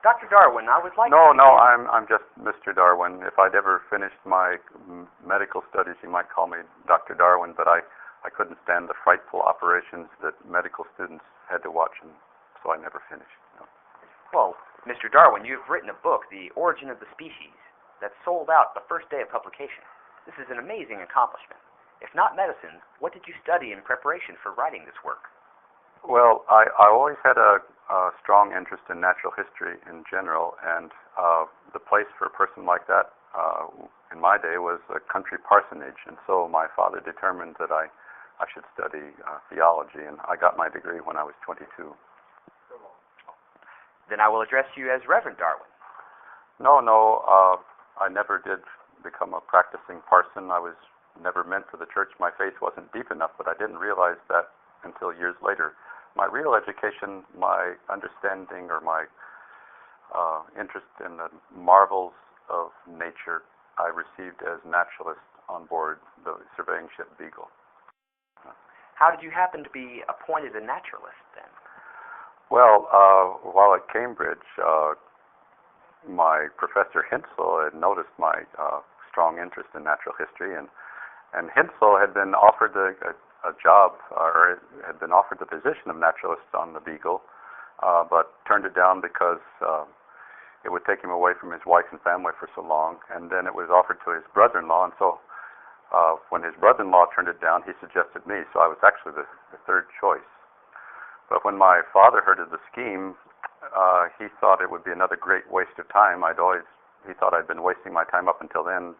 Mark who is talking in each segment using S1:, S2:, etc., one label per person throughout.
S1: Dr. Darwin, I would like
S2: No,
S1: to begin...
S2: I'm just Mr. Darwin. If I'd ever finished my medical studies, you might call me Dr. Darwin, but I couldn't stand the frightful operations that medical students had to watch, and so I never finished. No.
S1: Well, Mr. Darwin, you've written a book, The Origin of the Species, that sold out the first day of publication. This is an amazing accomplishment. If not medicine, what did you study in preparation for writing this work?
S2: Well, I always had a strong interest in natural history in general, and the place for a person like that in my day was a country parsonage, and so my father determined that I should study theology, and I got my degree when I was 22.
S1: Then I will address you as Reverend Darwin.
S2: No, I never did become a practicing parson. I was never meant for the church. My faith wasn't deep enough, but I didn't realize that until years later. My real education, my understanding or my interest in the marvels of nature, I received as naturalist on board the surveying ship Beagle.
S1: How did you happen to be appointed a naturalist then?
S2: Well, while at Cambridge, my professor Hinsel had noticed my strong interest in natural history, and Hinsel had been offered a job, or had been offered the position of naturalist on the Beagle, but turned it down because it would take him away from his wife and family for so long. And then it was offered to his brother-in-law, and so when his brother-in-law turned it down, he suggested me, so I was actually the third choice. But when my father heard of the scheme, he thought it would be another great waste of time. He thought I'd been wasting my time up until then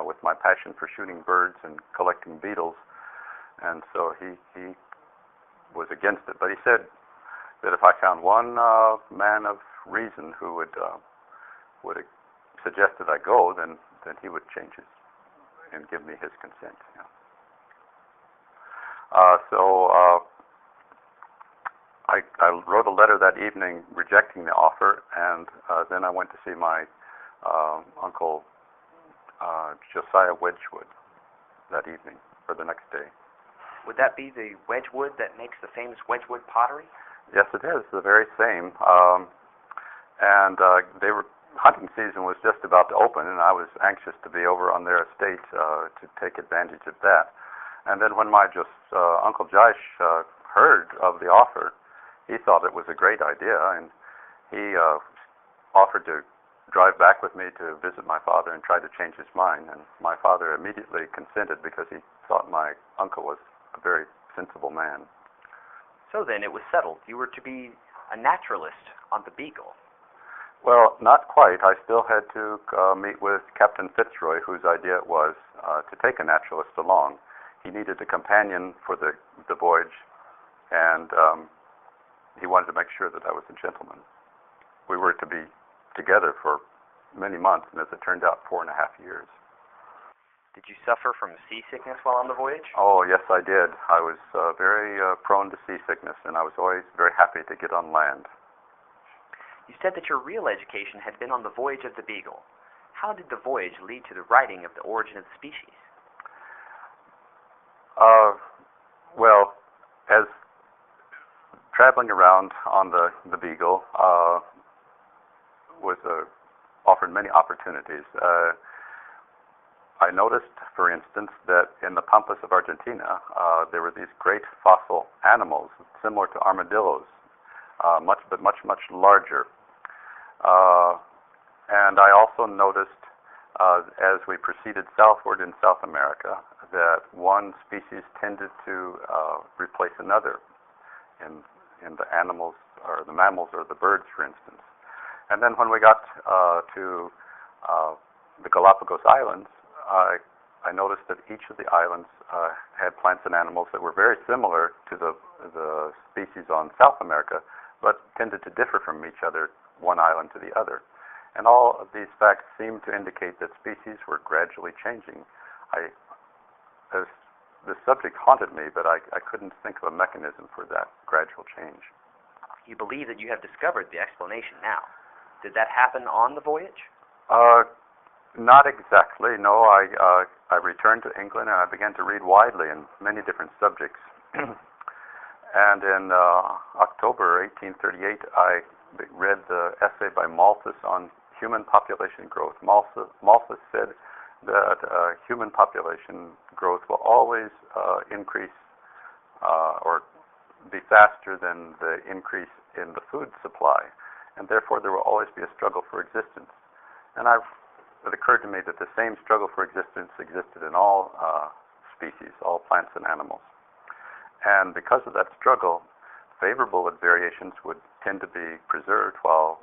S2: with my passion for shooting birds and collecting beetles, and so he was against it. But he said that if I found one man of reason who would suggest that I go, then he would change his and give me his consent. Yeah. I wrote a letter that evening rejecting the offer, and then I went to see my uncle Josiah Wedgwood that evening, or the next day.
S1: Would that be the Wedgwood that makes the famous Wedgwood pottery?
S2: Yes, it is, the very same. Hunting season was just about to open, and I was anxious to be over on their estate to take advantage of that. And then when my Uncle Josh heard of the offer, he thought it was a great idea, and he offered to drive back with me to visit my father and try to change his mind. And my father immediately consented because he thought my uncle was a very sensible man.
S1: So then it was settled. You were to be a naturalist on the Beagle.
S2: Well, not quite. I still had to meet with Captain Fitzroy, whose idea it was to take a naturalist along. He needed a companion for the voyage, and he wanted to make sure that I was a gentleman. We were to be together for many months, and as it turned out, 4.5 years.
S1: Did you suffer from seasickness while on the voyage?
S2: Oh, yes, I did. I was very prone to seasickness, and I was always very happy to get on land.
S1: You said that your real education had been on the voyage of the Beagle. How did the voyage lead to the writing of The Origin of the Species?
S2: Well, as traveling around on the Beagle offered many opportunities. I noticed, for instance, that in the pampas of Argentina, there were these great fossil animals similar to armadillos, much larger. And I also noticed, as we proceeded southward in South America, that one species tended to replace another in the animals, or the mammals, or the birds, for instance. And then when we got to the Galapagos Islands, I noticed that each of the islands had plants and animals that were very similar to the species on South America, but tended to differ from each other, one island to the other. And all of these facts seem to indicate that species were gradually changing. The subject haunted me, but I couldn't think of a mechanism for that gradual change.
S1: You believe that you have discovered the explanation now. Did that happen on the voyage?
S2: Not exactly, no. I returned to England and I began to read widely in many different subjects. And in October 1838, I read the essay by Malthus on human population growth. Malthus said that human population growth will always increase or be faster than the increase in the food supply, and therefore there will always be a struggle for existence. And it occurred to me that the same struggle for existence existed in all species, all plants and animals. And because of that struggle, favorable variations would tend to be preserved while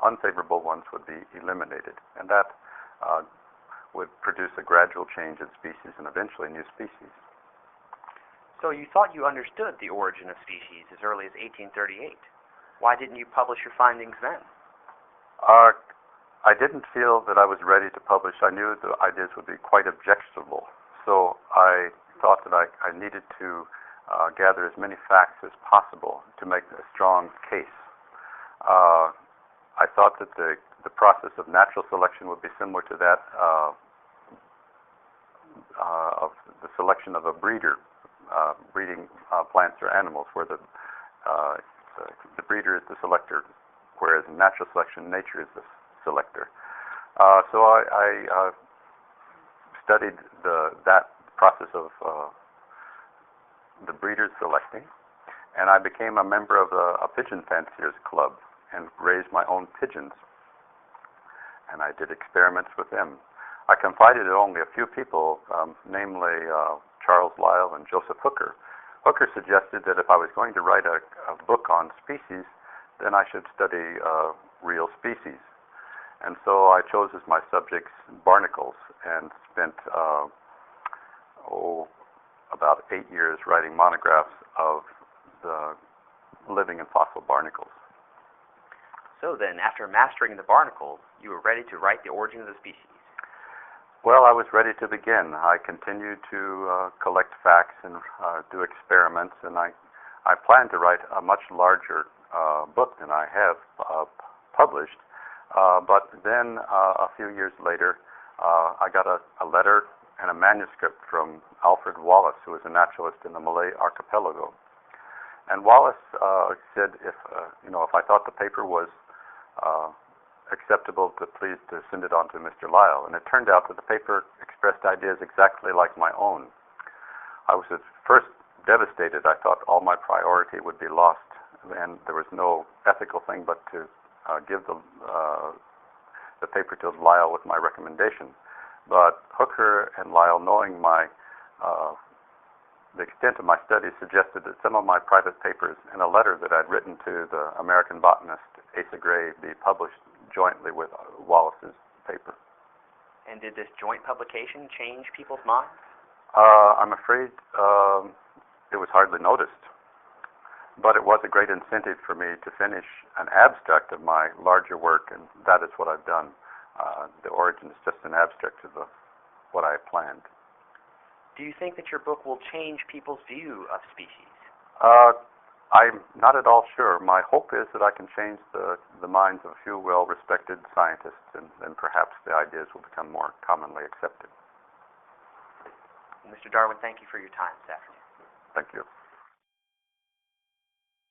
S2: unfavorable ones would be eliminated. And that would produce a gradual change in species and eventually new species.
S1: So you thought you understood the origin of species as early as 1838. Why didn't you publish your findings then?
S2: I didn't feel that I was ready to publish. I knew the ideas would be quite objectionable. So I thought that I needed to gather as many facts as possible to make a strong case. I thought that the process of natural selection would be similar to that of the selection of a breeder, breeding plants or animals, where the breeder is the selector, whereas in natural selection, nature is the selector. So I studied that process of the breeders selecting, and I became a member of a pigeon fanciers club and raised my own pigeons. And I did experiments with them. I confided in only a few people, namely Charles Lyell and Joseph Hooker. Hooker suggested that if I was going to write a book on species, then I should study real species. And so I chose as my subjects barnacles and spent about 8 years writing monographs of the living and fossil barnacles.
S1: So then, after mastering the barnacles, you were ready to write the origin of the species.
S2: Well, I was ready to begin. I continued to collect facts and do experiments, and I planned to write a much larger book than I have published. But then, a few years later, I got a letter and a manuscript from Alfred Wallace, who was a naturalist in the Malay archipelago. And Wallace said if I thought the paper was acceptable, please to send it on to Mr. Lyell. And it turned out that the paper expressed ideas exactly like my own. I was at first devastated. I thought all my priority would be lost, and there was no ethical thing but to give the paper to Lyell with my recommendation. But Hooker and Lyell, knowing the extent of my studies, suggested that some of my private papers and a letter that I'd written to the American botanist Asa Gray be published jointly with Wallace's paper.
S1: And did this joint publication change people's minds?
S2: I'm afraid it was hardly noticed. But it was a great incentive for me to finish an abstract of my larger work, and that is what I've done. The origin is just an abstract of what I planned.
S1: Do you think that your book will change people's view of species?
S2: I'm not at all sure. My hope is that I can change the minds of a few well-respected scientists, and then perhaps the ideas will become more commonly accepted.
S1: Mr. Darwin, thank you for your time this afternoon.
S2: Thank you.